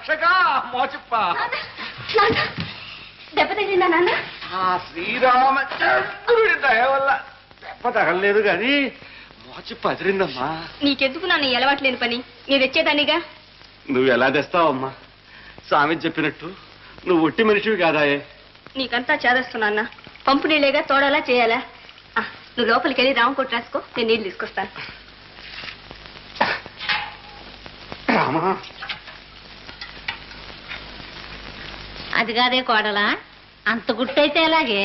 రక్షక మోచిప్ప దెబ్బ తగిలిందా నాన్న? శ్రీరామచంద్రుడి దయ వల్ల దెబ్బ తగలలేదు గాని మోచిప్ప అదిరిందమ్మా. నీకెందుకు నాన్న ఎలవాట్లేని పని? నీ తెచ్చేదానిగా. నువ్వు ఎలా తెస్తావమ్మా? స్వామి చెప్పినట్టు నువ్వు ఒట్టి మనిషివి కాదాయే. నీకంతా చేదస్తున్నా. పంపు నీళ్ళేగా తోడాలా చేయాలా? నువ్వు లోపలికి వెళ్ళి రామకోట రాసుకో, నేను నీళ్ళు తీసుకొస్తాను. రామా అది కాదే కోడలా, అంత గుట్టయితే ఎలాగే?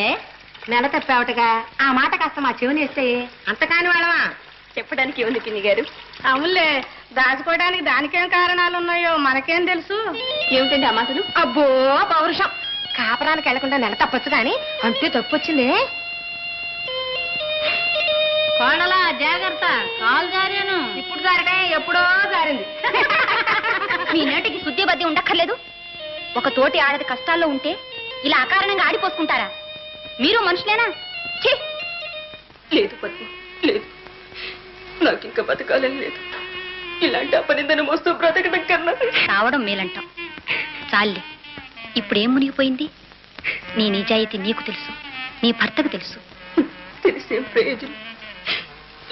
నెల తప్పావటగా ఆ మాట కాస్త మా చెవిని వేస్తే అంత కాని వాళ్ళమా? చెప్పడానికి ఏముంది పిన్ని గారు? అవునులే, దాచుకోవడానికి దానికేం కారణాలు ఉన్నాయో మనకేం తెలుసు. ఏమిటండి ఆ మాటలు? అబ్బో పౌరుషం. కాపరానికి వెళ్లకుండా నెల తప్పొచ్చు కానీ అంతే తప్పొచ్చింది. కోడలా జాగ్రత్త, కాలు జారాను. ఇప్పుడు జారడే, ఎప్పుడో జారింది. మీ నోటికి శుద్ధి బద్ది ఉండక్కర్లేదు. ఒక తోటి ఆడది కష్టాల్లో ఉంటే ఇలా అకారణంగా ఆడిపోసుకుంటారా? మీరు మనుషులేనా? లేదు పద్మ, లేదు. నాకు ఇంకా బతకాలని లేదు. ఇలాంటి అపనిందని మోస్తూ బ్రతకడం కన్నా రావడం మేలంటాం. చాలే, ఇప్పుడేం మునిగిపోయింది? నీ నిజాయితీ నీకు తెలుసు, నీ భర్తకు తెలుసు. తెలిసేం ప్రయోజనం?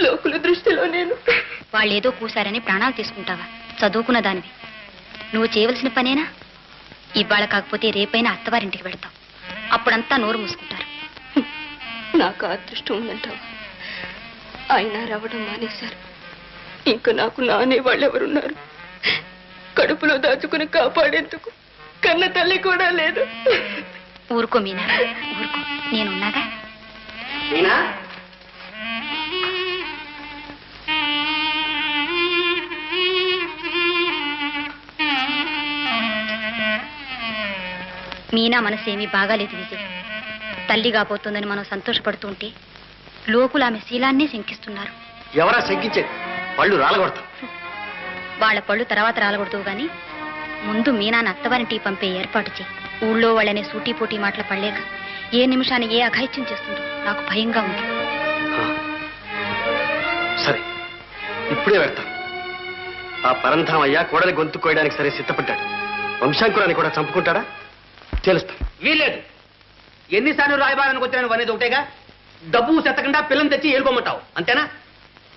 లోకుల దృష్టిలో నేను వాళ్ళేదో కూశారని ప్రాణాలు తీసుకుంటావా? చదువుకున్న దానివి. నువ్వు చేయవలసిన పనేనా? ఇవాళ కాకపోతే రేపైనా అత్తవారింటికి వెళ్తావు. అప్పుడంతా నోరు మూసుకుంటారు. నాకు అదృష్టం ఉందంటావా? ఆయన రావడం మానేశారు. ఇంకా నాకు నానే వాళ్ళెవరున్నారు? కడుపులో దాచుకుని కాపాడేందుకు కన్న తల్లి కూడా లేదు. ఊరుకో మీనా, ఊరుకో, నేనున్నాగా. మీనా మీనా మనసేమీ బాగాలేదు విజయ్. తల్లి కాబోతోందని మనం సంతోషపడుతూ ఉంటే లోకులు ఆమె శీలాన్నే శంకిస్తున్నారు. ఎవరా శంకించేది? పళ్ళు రాలగొడతా. వాళ్ళ పళ్ళు తర్వాత రాలకూడదు గాని ముందు మీనాన్ని అత్తవారింటికి పంపే ఏర్పాటు చేయి. ఊళ్ళో వాళ్ళనే సూటీపోటీ మాటలు పడలేక ఏ నిమిషాన్ని ఏ అఘాయిత్యం చేస్తుందో నాకు భయంగా ఉంది. సరే, ఇప్పుడే వెళ్తాను. ఆ పరంధామయ్య కోడలి గొంతు కోయడానికి సరే సిద్ధపడ్డాడు. వంశాంకురాన్ని కూడా చంపుకుంటాడా? తెలుస్తా. వీల్లేదు. ఎన్నిసార్లు రాయబారానికి వచ్చాను అనేది ఒకటేగా. డబ్బు సెత్తకుండా పిల్లని తెచ్చి ఏలుకోమంటావు, అంతేనా?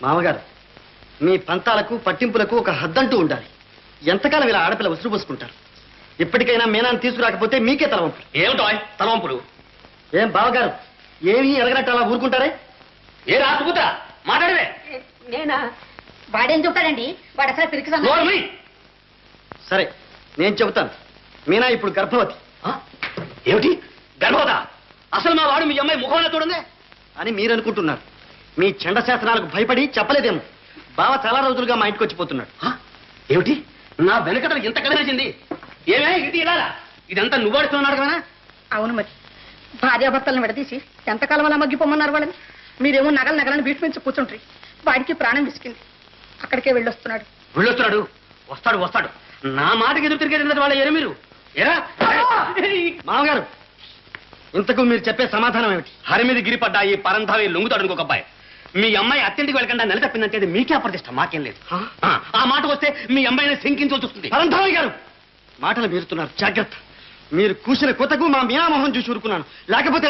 మామగారు, మీ పంతాలకు పట్టింపులకు ఒక హద్దంటూ ఉండాలి. ఎంతకాలం ఇలా ఆడపిల్ల ఉసురు పోసుకుంటారు? ఇప్పటికైనా మీనాన్ని తీసుకురాకపోతే మీకే తలవంపులు. ఏమిటో తలవంపులు? ఏం బావగారు, ఏమీ ఎరగనట్టు అలా ఊరుకుంటారే? ఏ రాసుకుతా మాట్లాడవే. నేనా? వాడేం చెబుతాడండి? వాడు అసలు పిరికి. సరే, నేను చెబుతాను. మీనా ఇప్పుడు గర్భవతి. ఏమిటి గర్భవత? అసలు మా వాడు మీ అమ్మాయి ముఖంలో చూడండి అని మీరు అనుకుంటున్నారు. మీ చండ శాసనాలకు భయపడి చెప్పలేదేమో. బావ చాలా రోజులుగా మా ఇంటికి వచ్చిపోతున్నాడు. ఏమిటి నా వెనకటలు ఇంత కదిలించింది? ఏమే ఇది ఇలా? ఇదంతా నువ్వాడుతున్నాడు కదా? అవును, మరి భార్యాభర్తలను విడదీసి ఎంతకాలం అలా మగ్గిపోమన్నారు వాళ్ళని? మీరేమో నగలని బీట్మించి కూర్చుంటారు. వాడికి ప్రాణం విసికింది. అక్కడికే వెళ్ళొస్తున్నాడు. వెళ్ళొస్తున్నాడు? వస్తాడు వస్తాడు. నా మాటకి ఎదురు తిరిగేది వాళ్ళ ఏరు మీరు. మామగారు, ఇంతకు మీరు చెప్పే సమాధానం ఏమిటి? హరిమీది గిరిపడ్డా ఈ పరంధావి లొంగుతాడు ఇంకొక అబ్బాయి. మీ అమ్మాయి అత్తింటికి వెళ్ళకుండా నెల తప్పిందంటే అది మీకే అప్రతిష్ట, మాకేం లేదు. ఆ మాట వస్తే మీ అమ్మాయిని శంకించవలసి వస్తుంది. పరంధావి గారు, మాటలు మీరుతున్నారు, జాగ్రత్త. మీరు కూసిన కొత్తకు మా మీనామోహం చూసి ఊరుకున్నాను. లేకపోతే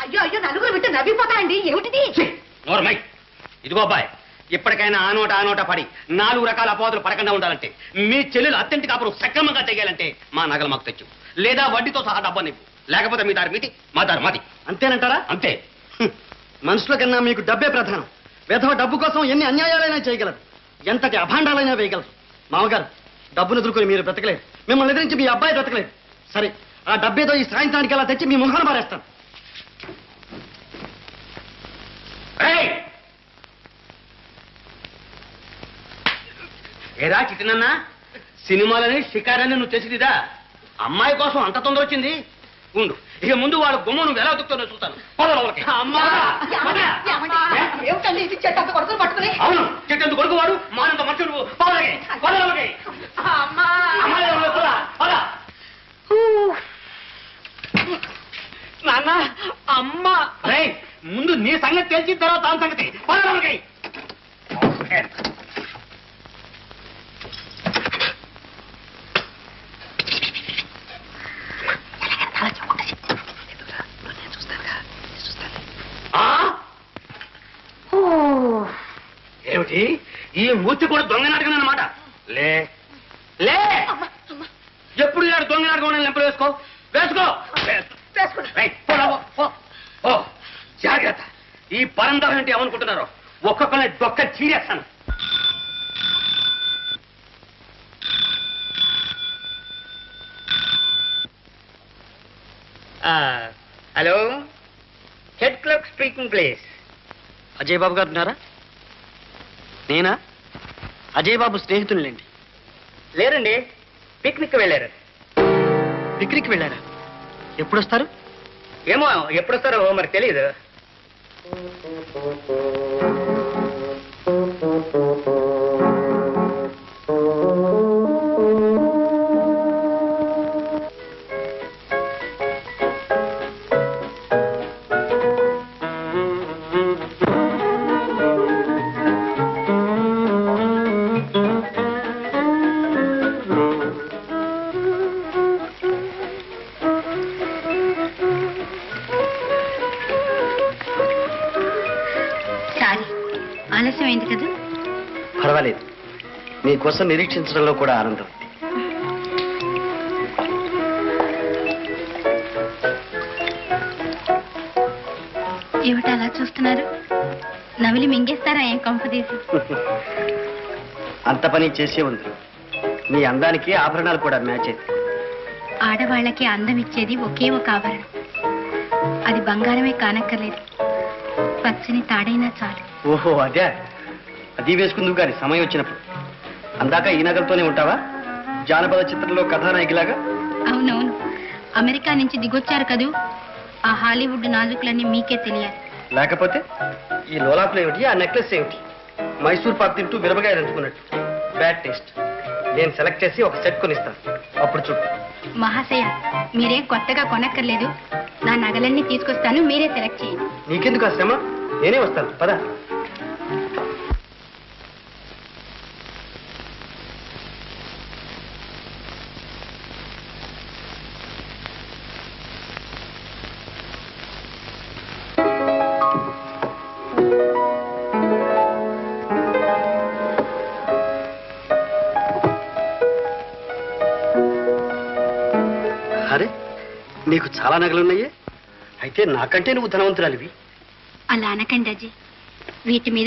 అయ్యో అయ్యో, నలుగురు వింటే నవ్విపోతాయండి. ఏమిటిది? నోర్మై. ఇదిగో అబ్బాయి, ఇప్పటికైనా ఆ నోట పడి 4 రకాల అపవాదులు పడకుండా ఉండాలంటే, మీ చెల్లెలు అత్తింటి కాపురం సక్రమంగా చెయ్యాలంటే మా నగలు మాకు తెచ్చు, లేదా వడ్డీతో సహా డబ్బా నీకు. లేకపోతే మీ దారి మీది, మా దారి మాది. అంతేనంటారా? అంతే. మనుషుల కన్నా మీకు డబ్బే ప్రధానం. వెధవ డబ్బు కోసం ఎన్ని అన్యాయాలైనా చేయగలరు, ఎంతటి అభాండాలైనా వేయగలరు. మామగారు, డబ్బును ఎదుర్కొని మీరు బ్రతకలేదు, మిమ్మల్ని ఎదిరించి మీ అబ్బాయి బ్రతకలేదు. సరే, ఆ డబ్బేదో ఈ సాయంత్రానికి అలా తెచ్చి మీ ముఖాన్ని మారేస్తాను. ఏరా చిటినన్నా, సినిమాలని షికారని నువ్వు చేసిదిదా? అమ్మాయి కోసం అంత తొందర వచ్చింది? ఉండు, ఇక ముందు వాళ్ళ గుమ్మ నువ్వు ఎలా దుక్కుతానో చూస్తాను. అవును, చెట్టంత కొడుకు వాడు, మానంత మనుషులు. నాన్న, అమ్మ, ముందు నీ సంగతి తెలిసిన తర్వాత దాని సంగతి. ఏమిటి ఈ మూర్తి కూడా దొంగ నాటకం అన్నమాట లే లే ఎప్పుడు ఇలాంటి దొంగ నాటకం లెంపలు వేసుకో వేసుకో రైట్, పో, పో, పో. జాగ్రత్త. ఈ పరందం ఏంటి ఏమనుకుంటున్నారు? ఒక్కొక్కరిని దొక్క చీరేస్తాను. Hello, head clerk speaking please. Ajay Babu గారు ఉన్నారా? నేనా? అజయ్ బాబు స్నేహితులండి. లేరండి, పిక్నిక్ వెళ్ళారు. పిక్నిక్ వెళ్ళారా? ఎప్పుడు వస్తారు? ఏమో ఎప్పుడు వస్తారో మరి తెలియదు. సారీ, ఆలస్యమైంది కదా. పర్వాలేదు, మీకోసం నిరీక్షించడంలో కూడా ఆనందం ఉంది. ఏమిటి అలా చూస్తున్నారు? నవిలి మింగేస్తారా ఏం కంపదీసి? అంత పని చేసే ఉంది. మీ అందానికి ఆభరణాలు కూడా మ్యాచ్ అయితే. ఆడవాళ్ళకి అందం ఇచ్చేది ఒకే ఒక ఆభరణం. అది బంగారమే కానక్కర్లేదు, పచ్చని తాడైనా చాలు. ఓహో అదే, అది వేసుకుందుకు కానీ సమయం వచ్చినప్పుడు. అందాక ఈ నగలతోనే ఉంటావా? జానపద చిత్రంలో కథానాయకులాగా? అవునవును, అమెరికా నుంచి దిగొచ్చారు కదూ. ఆ హాలీవుడ్ నాజుకులన్నీ మీకే తెలియాలి. లేకపోతే ఈ లోలాకులు ఏమిటి, ఆ నెక్లెస్ ఏమిటి? మైసూర్ పాక్ తింటూ మిరపకాయ దంచుకున్నట్టు. Bad taste. నేను సెలెక్ట్ చేసి ఒక సెట్ కొనిస్తాను, అప్పుడు చూడు. మహాశయ, మీరేం కొత్తగా కొనక్కర్లేదు. నా నగలన్నీ తీసుకొస్తాను, మీరే సెలెక్ట్ చేయండి. నీకెందుకు ఆ శ్రమ? నేనే వస్తాను, పద. అరే, నీకు చాలా నగలున్నాయే. అయితే నాకంటే నువ్వు ధనవంతురాలివి. అలా అనకండి అజయ్, వీటి మీద